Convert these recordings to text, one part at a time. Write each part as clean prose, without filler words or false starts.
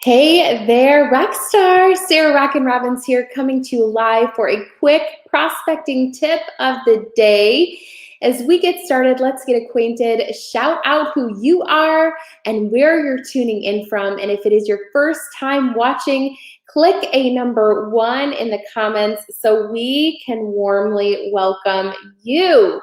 Hey there, Rockstar! Sarah Rockin' Robbins here, coming to you live for a quick prospecting tip of the day. As we get started, let's get acquainted. Shout out who you are and where you're tuning in from. And if it is your first time watching, click a number 1 in the comments so we can warmly welcome you.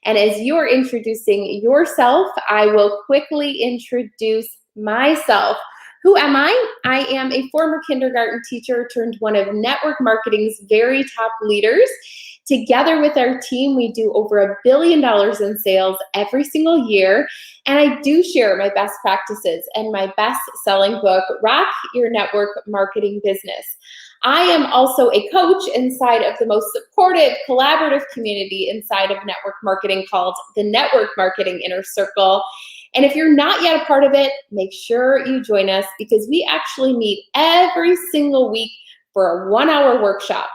And as you're introducing yourself, I will quickly introduce myself. Who am I? I am a former kindergarten teacher turned one of network marketing's very top leaders. Together with our team, we do over $1 billion in sales every single year. And I do share my best practices and my best-selling book, Rock Your Network Marketing Business. I am also a coach inside of the most supportive, collaborative community inside of network marketing called the Network Marketing Inner Circle. And if you're not yet a part of it, make sure you join us because we actually meet every single week for a 1-hour workshop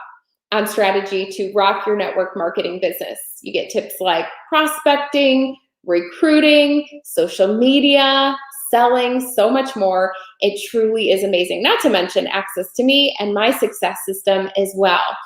on strategy to rock your network marketing business. You get tips like prospecting, recruiting, social media, selling, so much more. It truly is amazing. Not to mention access to me and my success system as well.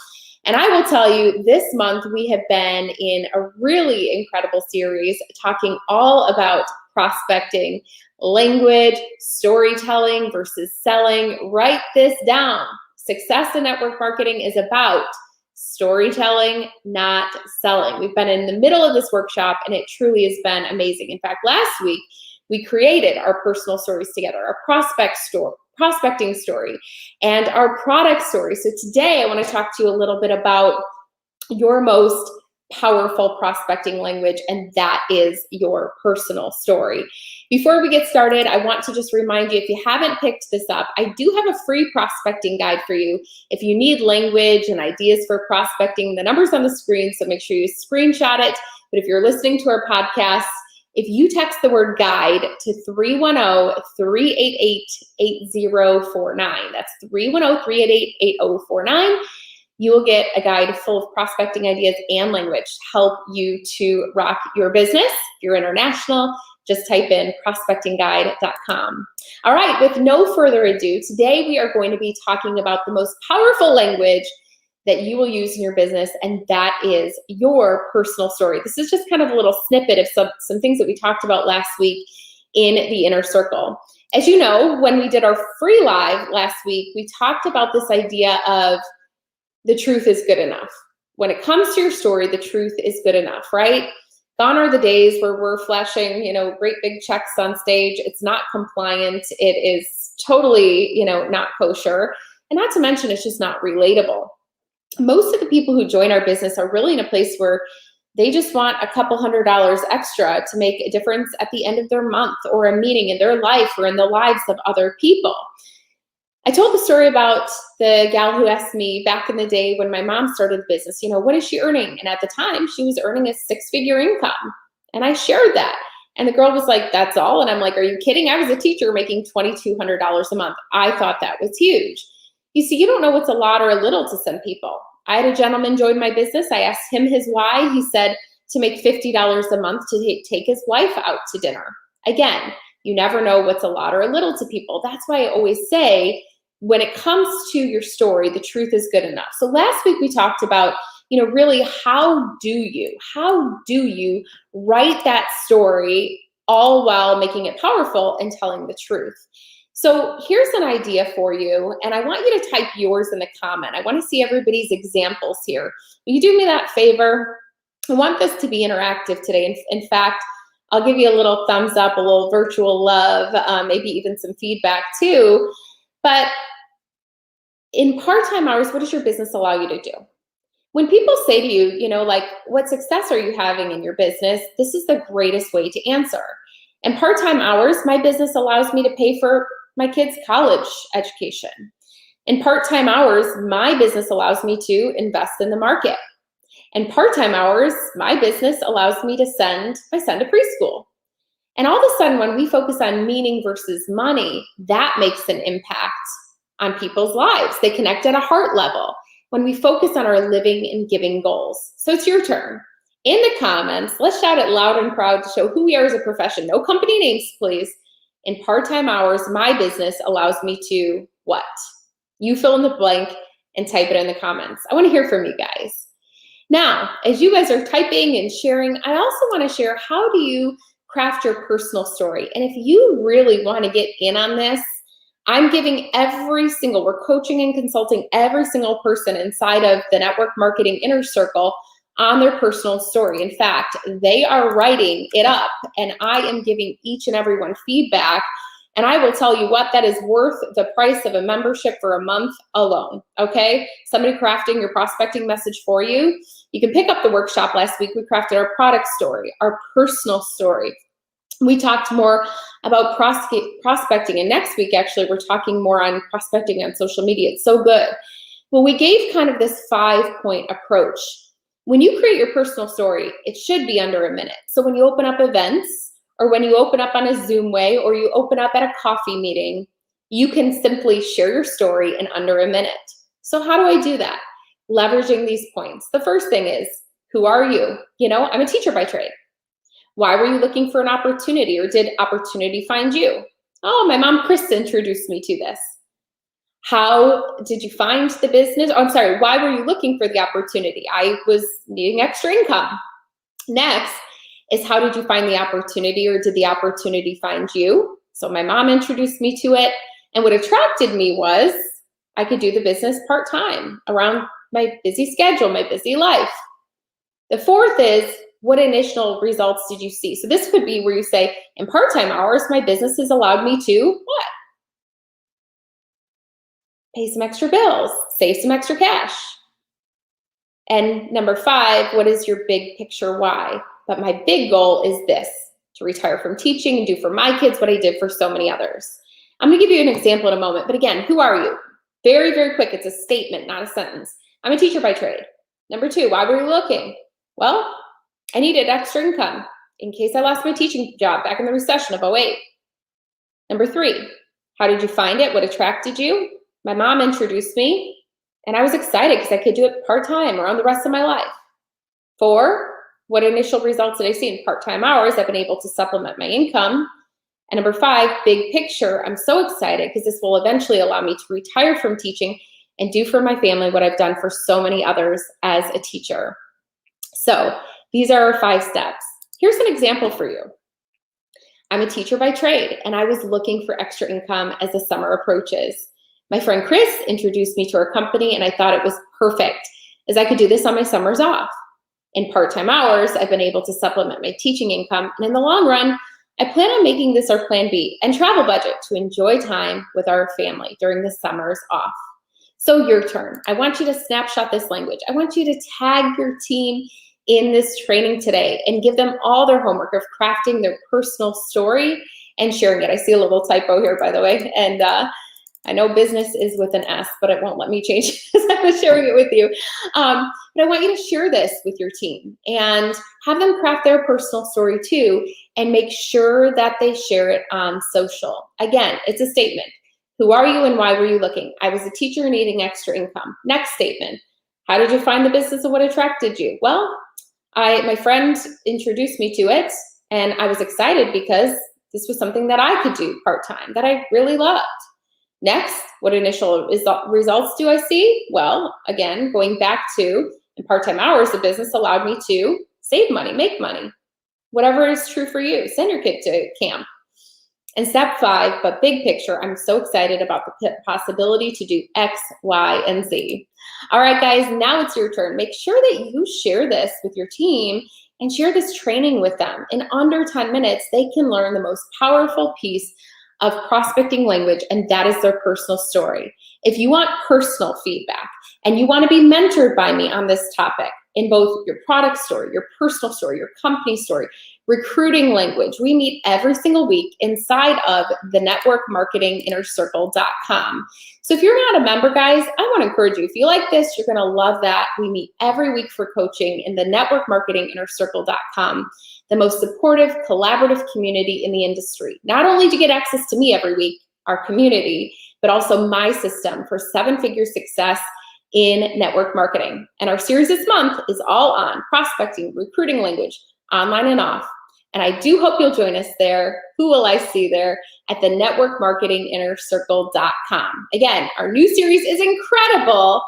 And I will tell you, this month we have been in a really incredible series talking all about prospecting, language, storytelling versus selling. Write this down. Success in network marketing is about storytelling, not selling. We've been in the middle of this workshop and it truly has been amazing. In fact, last week we created our personal stories together, our prospecting story, and our product story. So today I want to talk to you a little bit about your most powerful prospecting language, and that is your personal story. Before we get started, I want to just remind you, if you haven't picked this up, I do have a free prospecting guide for you. If you need language and ideas for prospecting, the number's on the screen, so make sure you screenshot it. But if you're listening to our podcast, if you text the word guide to 310-388-8049, that's 310-388-8049, you will get a guide full of prospecting ideas and language to help you to rock your business. If you're international, just type in prospectingguide.com. All right, with no further ado, today we are going to be talking about the most powerful language that you will use in your business, and that is your personal story. This is just kind of a little snippet of some things that we talked about last week in the Inner Circle. As you know, when we did our free live last week, we talked about this idea of the truth is good enough. When it comes to your story, the truth is good enough, right? Gone are the days where we're flashing, great big checks on stage. It's not compliant. It is totally, not kosher. And not to mention, it's just not relatable. Most of the people who join our business are really in a place where they just want a couple $100 extra to make a difference at the end of their month or a meeting in their life or in the lives of other people. I told the story about the gal who asked me back in the day when my mom started the business, what is she earning? And at the time, she was earning a 6-figure income. And I shared that. And the girl was like, that's all? And I'm like, are you kidding? I was a teacher making $2,200 a month. I thought that was huge. You see, you don't know what's a lot or a little to some people. I had a gentleman join my business. I asked him his why. He said to make $50 a month to take his wife out to dinner. Again, you never know what's a lot or a little to people. That's why I always say, when it comes to your story, the truth is good enough. So last week we talked about, really how do you write that story all while making it powerful and telling the truth? So here's an idea for you, and I want you to type yours in the comment. I want to see everybody's examples here. Will you do me that favor? I want this to be interactive today. In fact, I'll give you a little thumbs up, a little virtual love, maybe even some feedback too. But in part-time hours, what does your business allow you to do? When people say to you, what success are you having in your business? This is the greatest way to answer. In part-time hours, my business allows me to pay for my kids' college education. In part-time hours, my business allows me to invest in the market. In part-time hours, my business allows me to send my son to preschool. And all of a sudden, when we focus on meaning versus money, that makes an impact on people's lives. They connect at a heart level when we focus on our living and giving goals. So it's your turn. In the comments, let's shout it loud and proud to show who we are as a profession. No company names, please. In part-time hours, my business allows me to what? You fill in the blank and type it in the comments. I want to hear from you guys. Now, as you guys are typing and sharing, I also want to share, how do you craft your personal story? And if you really want to get in on this, I'm giving we're coaching and consulting every single person inside of the Network Marketing Inner Circle on their personal story. In fact, they are writing it up, and I am giving each and every one feedback. And I will tell you what, that is worth the price of a membership for a month alone, okay? Somebody crafting your prospecting message for you. You can pick up the workshop last week. We crafted our product story, our personal story. We talked more about prospecting, and next week, actually, we're talking more on prospecting on social media. It's so good. Well, we gave kind of this 5-point approach. When you create your personal story, it should be under a minute. So when you open up events, or when you open up on a Zoom way, or you open up at a coffee meeting, you can simply share your story in under a minute. So how do I do that? Leveraging these points. The first thing is, who are you? You know, I'm a teacher by trade. Why were you looking for an opportunity, or did opportunity find you? Oh, my mom, Krista, introduced me to this. How did you find the business? Oh, I'm sorry, why were you looking for the opportunity? I was needing extra income. Next is, how did you find the opportunity, or did the opportunity find you? So my mom introduced me to it, and what attracted me was I could do the business part-time around my busy schedule, my busy life. The fourth is, what initial results did you see? So this could be where you say, in part-time hours, my business has allowed me to what? Pay some extra bills, save some extra cash. And number 5, what is your big picture why? But my big goal is this, to retire from teaching and do for my kids what I did for so many others. I'm gonna give you an example in a moment, but again, who are you? Very, very quick, it's a statement, not a sentence. I'm a teacher by trade. Number 2, why were you looking? Well, I needed extra income in case I lost my teaching job back in the recession of 2008. Number 3, how did you find it? What attracted you? My mom introduced me, and I was excited because I could do it part-time around the rest of my life. 4, what initial results did I see? In part-time hours, I've been able to supplement my income. And number 5, big picture. I'm so excited because this will eventually allow me to retire from teaching and do for my family what I've done for so many others as a teacher. So these are our 5 steps. Here's an example for you. I'm a teacher by trade, and I was looking for extra income as the summer approaches. My friend Chris introduced me to her company, and I thought it was perfect, as I could do this on my summers off. In part-time hours, I've been able to supplement my teaching income, and in the long run, I plan on making this our plan B and travel budget to enjoy time with our family during the summers off. So your turn. I want you to snapshot this language. I want you to tag your team in this training today and give them all their homework of crafting their personal story and sharing it. I see a little typo here, by the way, and I know business is with an S, but it won't let me change it as I was sharing it with you. But I want you to share this with your team and have them craft their personal story too, and make sure that they share it on social. Again, it's a statement. Who are you and why were you looking? I was a teacher needing extra income. Next statement. How did you find the business and what attracted you? Well, my friend introduced me to it, and I was excited because this was something that I could do part-time that I really loved. Next, what initial results do I see? Well, again, going back to in part-time hours, the business allowed me to save money, make money, whatever is true for you. Send your kid to camp. And step 5, but big picture, I'm so excited about the possibility to do X, Y, and Z. All right, guys, now it's your turn. Make sure that you share this with your team and share this training with them. In under 10 minutes, they can learn the most powerful piece of prospecting language, and that is their personal story. If you want personal feedback and you want to be mentored by me on this topic in both your product story, your personal story, your company story, recruiting language, we meet every single week inside of the networkmarketinginnercircle.com. So if you're not a member, guys, I want to encourage you. If you like this, you're going to love that. We meet every week for coaching in the networkmarketinginnercircle.com, the most supportive, collaborative community in the industry. Not only do you get access to me every week, our community, but also my system for 7-figure success in network marketing. And our series this month is all on prospecting, recruiting language, online and off. And I do hope you'll join us there. Who will I see there? At the networkmarketinginnercircle.com. Again, our new series is incredible,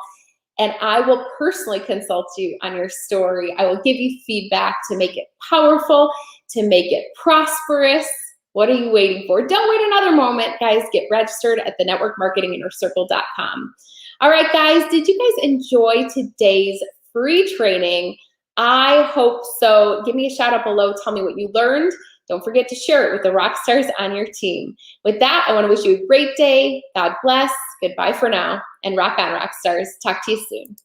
and I will personally consult you on your story. I will give you feedback to make it powerful, to make it prosperous. What are you waiting for? Don't wait another moment, guys. Get registered at the networkmarketinginnercircle.com. All right, guys, did you guys enjoy today's free training? I hope so. Give me a shout out below. Tell me what you learned. Don't forget to share it with the rock stars on your team. With that, I want to wish you a great day. God bless. Goodbye for now. And rock on, rock stars. Talk to you soon.